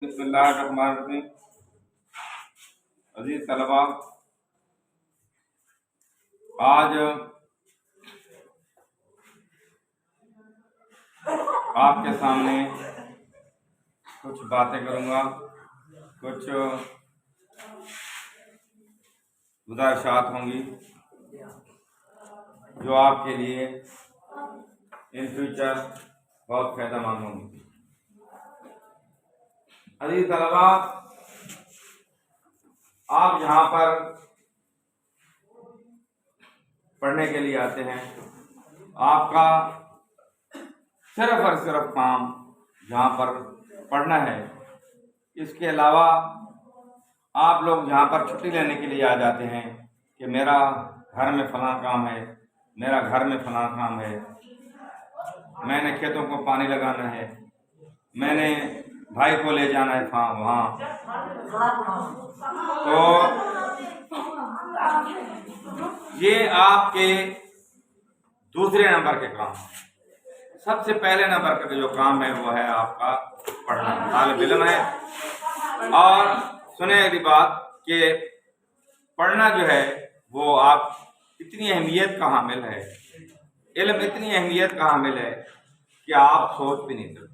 बिस्मिल्लाहिर्रहमानिर्रहीम। अजीज तलबा, आज आपके सामने कुछ बातें करूँगा, कुछ गुजारिशात होंगी जो आपके लिए इन फ्यूचर बहुत फ़ायदेमंद होंगी। अजीज तलबा, आप यहाँ पर पढ़ने के लिए आते हैं। आपका सिर्फ और सिर्फ काम यहाँ पर पढ़ना है। इसके अलावा आप लोग यहाँ पर छुट्टी लेने के लिए आ जाते हैं कि मेरा घर में फलां काम है, मेरा घर में फलां काम है, मैंने खेतों को पानी लगाना है, मैंने भाई को ले जाना है वहाँ। तो ये आपके दूसरे नंबर के काम। सबसे पहले नंबर का जो काम है वो है आपका पढ़ना। तालिब इल्म है। और सुने अगली बात कि पढ़ना जो है वो आप इतनी अहमियत का हामिल है, इल्म इतनी अहमियत का हामिल है कि आप सोच भी नहीं सकते।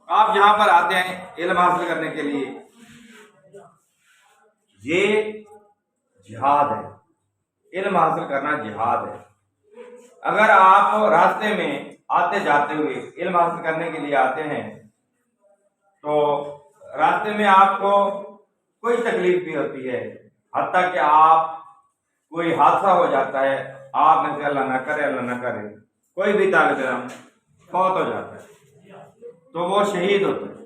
आप जहाँ पर आते हैं इल्म हासिल करने के लिए, ये जिहाद है। इल्म हासिल करना जिहाद है। अगर आप रास्ते में आते जाते हुए इल्म हासिल करने के लिए आते हैं तो रास्ते में आपको कोई तकलीफ भी होती है, हत्ता कि आप कोई हादसा हो जाता है, आप में से अल्लाह न करे, अल्लाह न करे, कोई भी तालिब इल्म फौत हो जाता है तो वो शहीद होता है।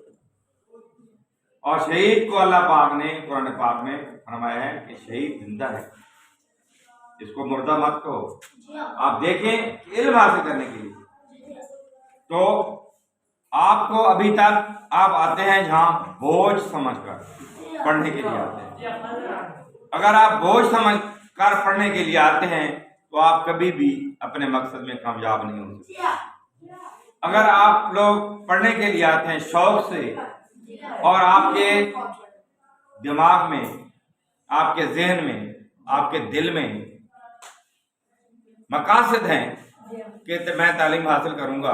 और शहीद को अल्लाह पाक ने कुरान पाक में फरमाया है कि शहीद जिंदा है, इसको मुर्दा मत कहो। आप देखें इल्म हासिल करने के लिए तो आपको अभी तक आप आते हैं जहां बोझ समझकर पढ़ने के लिए आते हैं। अगर आप बोझ समझकर पढ़ने के लिए आते हैं तो आप कभी भी अपने मकसद में कामयाब नहीं हो सकते। अगर आप लोग पढ़ने के लिए आते हैं शौक से और आपके दिमाग में, आपके जहन में, आपके दिल में मकासद हैं कि मैं तालीम हासिल करूंगा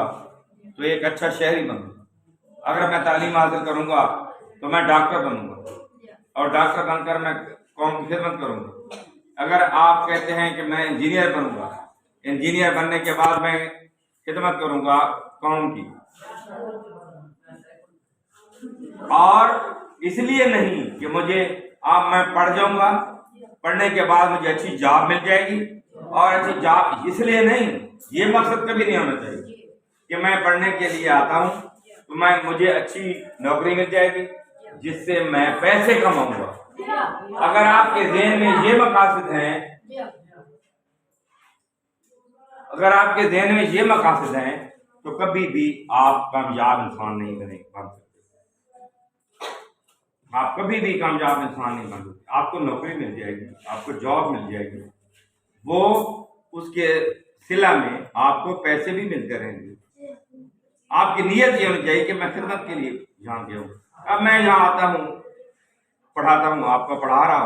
तो एक अच्छा शहरी बनूंगा, अगर मैं तालीम हासिल करूंगा तो मैं डॉक्टर बनूंगा और डॉक्टर बनकर मैं कौम की खिदमत करूंगा, अगर आप कहते हैं कि मैं इंजीनियर बनूंगा, इंजीनियर बनने के बाद मैं खिदमत करूंगा कौम की, और इसलिए नहीं कि मैं पढ़ जाऊंगा, पढ़ने के बाद मुझे अच्छी जॉब मिल जाएगी, और अच्छी जॉब इसलिए नहीं, ये मकसद कभी नहीं होना चाहिए कि मैं पढ़ने के लिए आता हूं तो मुझे अच्छी नौकरी मिल जाएगी जिससे मैं पैसे कमाऊंगा। अगर आपके ज़हन में ये मकासद हैं, अगर आपके ज़हन में ये मकासद हैं तो कभी भी आप कामयाब इंसान नहीं बन सकते। आप कभी भी कामयाब इंसान नहीं बन सकते। आपको नौकरी मिल जाएगी, आपको जॉब मिल जाएगी, वो उसके सिला में आपको पैसे भी मिलते रहेंगे। आपकी नीयत ये होनी चाहिए कि मैं खिदमत के लिए यहाँ गया हूँ। अब मैं यहाँ आता हूँ, पढ़ाता हूँ, आपको पढ़ा रहा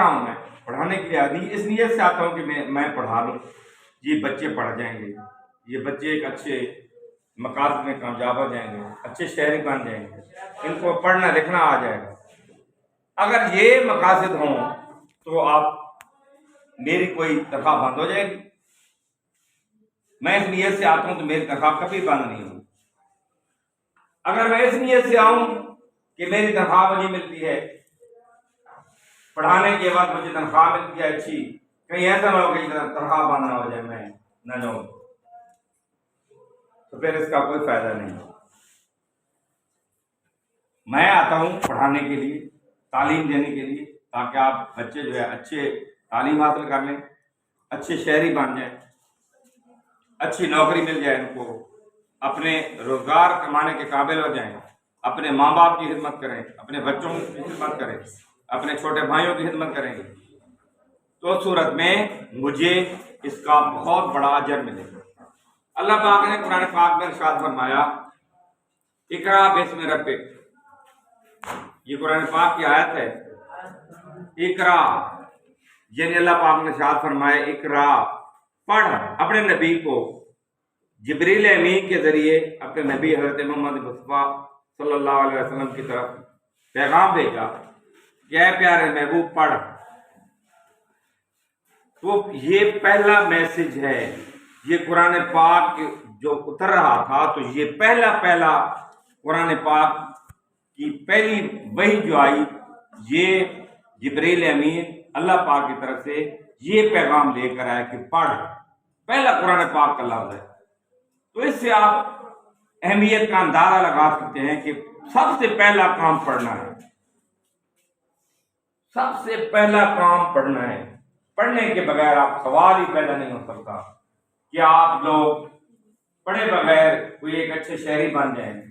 हूँ, मैं पढ़ाने के लिए आदमी इस नीयत से आता हूँ कि मैं पढ़ा लूँ, ये बच्चे पढ़ जाएंगे, ये बच्चे एक अच्छे मकासद में कामयाब हो जाएंगे, अच्छे शहरी बन जाएंगे, इनको पढ़ना लिखना आ जाएगा। अगर ये मकासद हों तो आप मेरी कोई तनख्वाह बंद हो जाएगी। मैं इस नीयत से आता हूं तो मेरी तनख्वाह कभी बंद नहीं होगी। अगर मैं इस नीयत से आऊं कि मेरी तनख्वाह मुझे मिलती है, पढ़ाने के बाद मुझे तनख्वाह मिलती है अच्छी, कहीं ऐसा ना हो कि तनख्वाह बंद ना हो जाए, मैं न जाऊं, तो फिर इसका कोई फायदा नहीं। मैं आता हूं पढ़ाने के लिए, तालीम देने के लिए, ताकि आप बच्चे जो है अच्छे तालीम हासिल कर लें, अच्छे शहरी बन जाए, अच्छी नौकरी मिल जाए, इनको अपने रोजगार कमाने के काबिल हो जाएं, अपने माँ बाप की खिदमत करें, अपने बच्चों की खिदमत करें, अपने छोटे भाइयों की खिदमत करेंगे तो सूरत में मुझे इसका बहुत बड़ा अजर मिलेगा। अल्लाह पाक ने कुरान पाक में इरशाद फरमाया इकरा बिस्मि रब्बिक, ये कुरान पाक की आयत है। इकरा यानी अल्लाह पाक ने इरशाद फरमाया इकरा, पढ़ अपने नबी को। जिब्रील अमीन के जरिए अपने नबी हजरत मोहम्मद मुस्तफा सल्लल्लाहु अलैहि वसल्लम की तरफ पैगाम भेजा कि ऐ प्यारे महबूब पढ़। तो ये पहला मैसेज है, ये कुरान पाक जो उतर रहा था, तो ये पहला कुरान पाक की पहली वही जो आई, ये जिब्रील अमीन अल्लाह पाक की तरफ से ये पैगाम लेकर आया कि पढ़। पहला कुरान पाक का लफ्ज है। तो इससे आप अहमियत का अंदाजा लगा सकते हैं कि सबसे पहला काम पढ़ना है, सबसे पहला काम पढ़ना है। पढ़ने के बगैर आप सवाल ही पैदा नहीं हो सकता कि आप लोग पढ़े बगैर कोई एक अच्छे शहरी बन जाएंगे,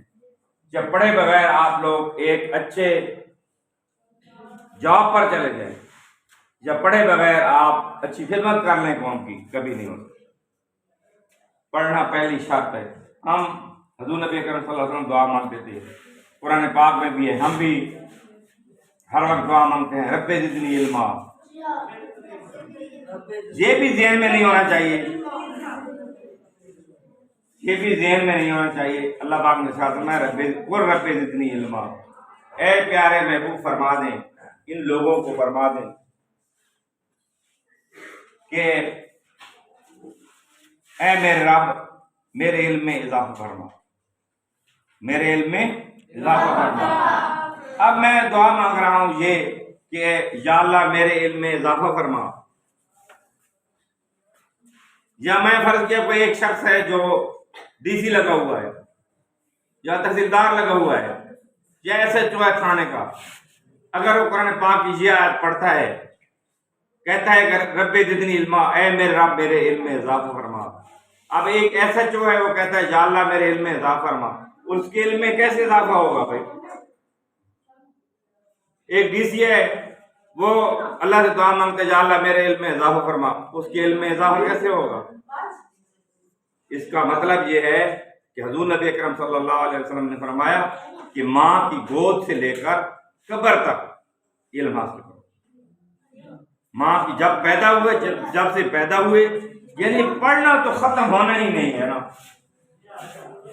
जब पढ़े बगैर आप लोग एक अच्छे जॉब पर चले जाएं, जब पढ़े बगैर आप अच्छी खिदमत कर लें कौम की, कभी नहीं हो सकता। पढ़ना पहली शर्त है। हम हजूर नबी अकरम सल्लल्लाहु अलैहि वसल्लम दुआ मांगते थे, कुरान पाक में भी है, हम भी हर वक्त दुआ मांगते हैं, रब्बे ज़िदनी इल्मा। ये भी ज़हन में नहीं होना चाहिए, ये भी ज़हन में नहीं होना चाहिए। अल्लाह पाक ने इरशाद फरमाया रब्बे ज़िदनी इल्मा, ऐ प्यारे महबूब फरमा दें, इन लोगों को फरमा दें कि ऐ मेरे रब मेरे इल्म में इजाफा फरमा, मेरे इल्म में इजाफा फरमा। अब मैं दुआ मांग रहा हूं ये कि या अल्लाह मेरे इल्म में इजाफा फरमा। या मैं फर्ज किया कोई एक शख्स है जो डीसी लगा हुआ है या तहसीलदार लगा हुआ है या SHO है थाने का, अगर वो कुरान पाक की ये आयत पढ़ता है, कहता है रब्बे ज़िदनी इल्मा, ऐ मेरे रब मेरे इल्म में इजाफा फरमा। अब एक SHO है, वो कहता है या अल्लाह मेरे इल्म में इजाफा फरमा, उसके इल्म में कैसे इजाफा होगा भाई? एक DC है, वो अल्लाह से दुआ मांगता है या अल्लाह मेरे इल्म में इजाफा फरमा, उसके इल्म में इजाफा कैसे होगा? इसका मतलब ये है कि हुजूर नबी अकरम सल्लल्लाहु अलैहि वसल्लम ने फरमाया कि माँ की गोद से लेकर कब्र तक इल्म हासिल करो। माँ की जब पैदा हुए, जब से पैदा हुए, यानी पढ़ना तो खत्म होना ही नहीं है ना,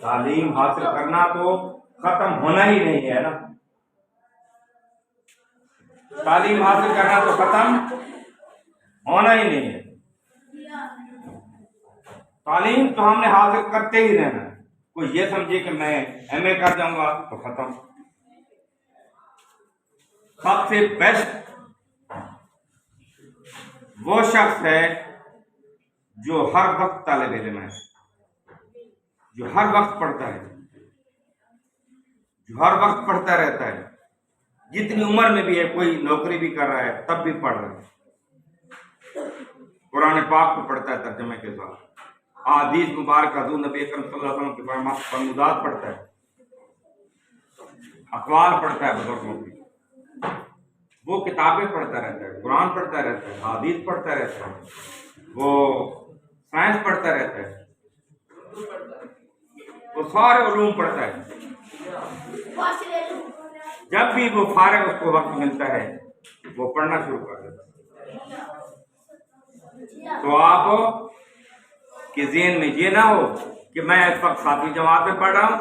तालीम हासिल करना तो खत्म होना ही नहीं है ना, तालीम हासिल करना तो खत्म होना ही नहीं है। तालीम तो हमने हासिल करते ही रहना है। कोई ये समझे कि मैं MA कर जाऊंगा तो खत्म। सबसे बेस्ट वो शख्स है जो हर वक्त तालिब इल्म है, जो हर वक्त पढ़ता है, जो हर वक्त पढ़ता रहता है, जितनी उम्र में भी है, कोई नौकरी भी कर रहा है तब भी पढ़ रहा है, कुरान पाक को पढ़ता है तर्जुमे के साथ, हदीस मुबारक हजूर नबी अकरम सल्लल्लाहु अलैहि वसल्लम के फरमात पढ़ता है, अक़वाल पढ़ता है बुजुर्गों की, वो किताबें पढ़ता रहता है, कुरान पढ़ता रहता है, हदीस पढ़ता रहता है, वो साइंस पढ़ता रहता है, वो सारे उलूम पढ़ता है। जब भी वो फारिग उसको वक्त मिलता है वो पढ़ना शुरू कर देता है। तो आप के ज़हन में ये ना हो कि मैं इस वक्त 7वीं जमात में पढ़ रहा हूँ,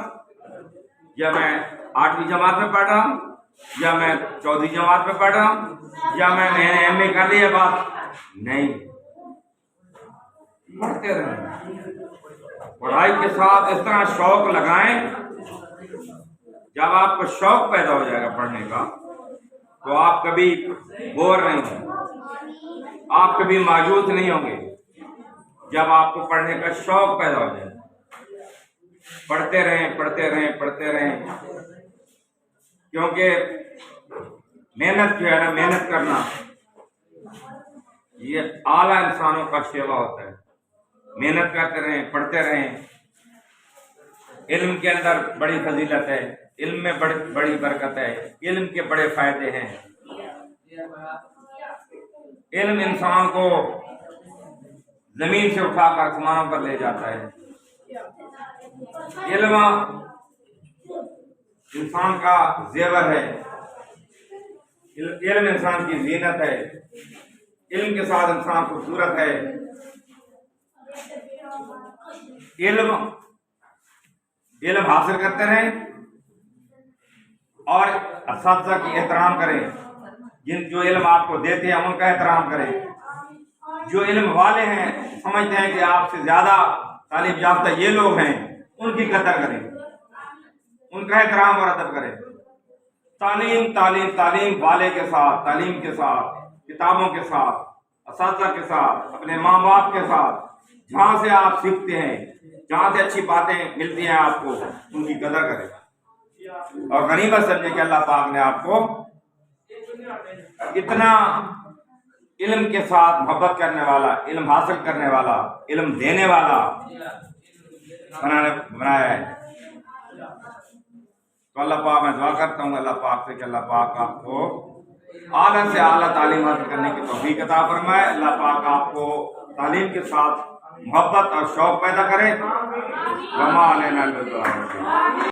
या मैं 8वीं जमात में पढ़ रहा हूँ, या मैं 14वीं जमात में पढ़ रहा हूँ, या मैंने MA कर लिया, बात नहीं। पढ़ते रहें, पढ़ाई के साथ इस तरह शौक लगाएं, जब आपको शौक पैदा हो जाएगा पढ़ने का तो आप कभी बोर नहीं होंगे, आप कभी मायूस नहीं होंगे। जब आपको पढ़ने का शौक पैदा हो जाए, पढ़ते रहें पढ़ते रहें पढ़ते रहें, क्योंकि मेहनत जो है ना, मेहनत करना ये आला इंसानों का शेवा होता है। मेहनत करते रहें, पढ़ते रहें। इल्म के अंदर बड़ी फजीलत है, इल्म में बड़ी बरकत है, इल्म के बड़े फायदे हैं। इल्म इंसान को जमीन से उठाकर आसमानों पर ले जाता है। इल्म इंसान का जेवर है, इल्म इंसान की जीनत है, इल्म के साथ इंसान खूबसूरत है। इल्म इल्म हासिल करते रहें और असातिज़ा की एहतराम करें। जो इल्म आपको देते हैं उनका एहतराम करें। जो इल्म वाले हैं, समझते हैं कि आपसे ज्यादा तालीम याफ्ता ये लोग हैं, उनकी कदर करें, उनका एहतराम और अदब करें। तालीम तालीम तालीम वाले के साथ, तालीम के साथ, किताबों के साथ, असातिज़ा के साथ, अपने माँ बाप के साथ, जहाँ से आप सीखते हैं, जहाँ से अच्छी बातें मिलती हैं आपको, उनकी कदर करें और गनीमत समझे कि अल्लाह पाक ने आपको इतना इल्म के साथ मोहब्बत करने वाला, इल्म हासिल करने वाला, इल्म देने वाला बनाया है। तो अल्लाह पाक, मैं दुआ करता हूँ अल्लाह पाक से कि अल्लाह पाक आपको आला से आला तालीम हासिल करने की तौफीक अता फरमाए। अल्लाह पाक आपको तालीम के साथ मोहब्बत और शौक पैदा करे।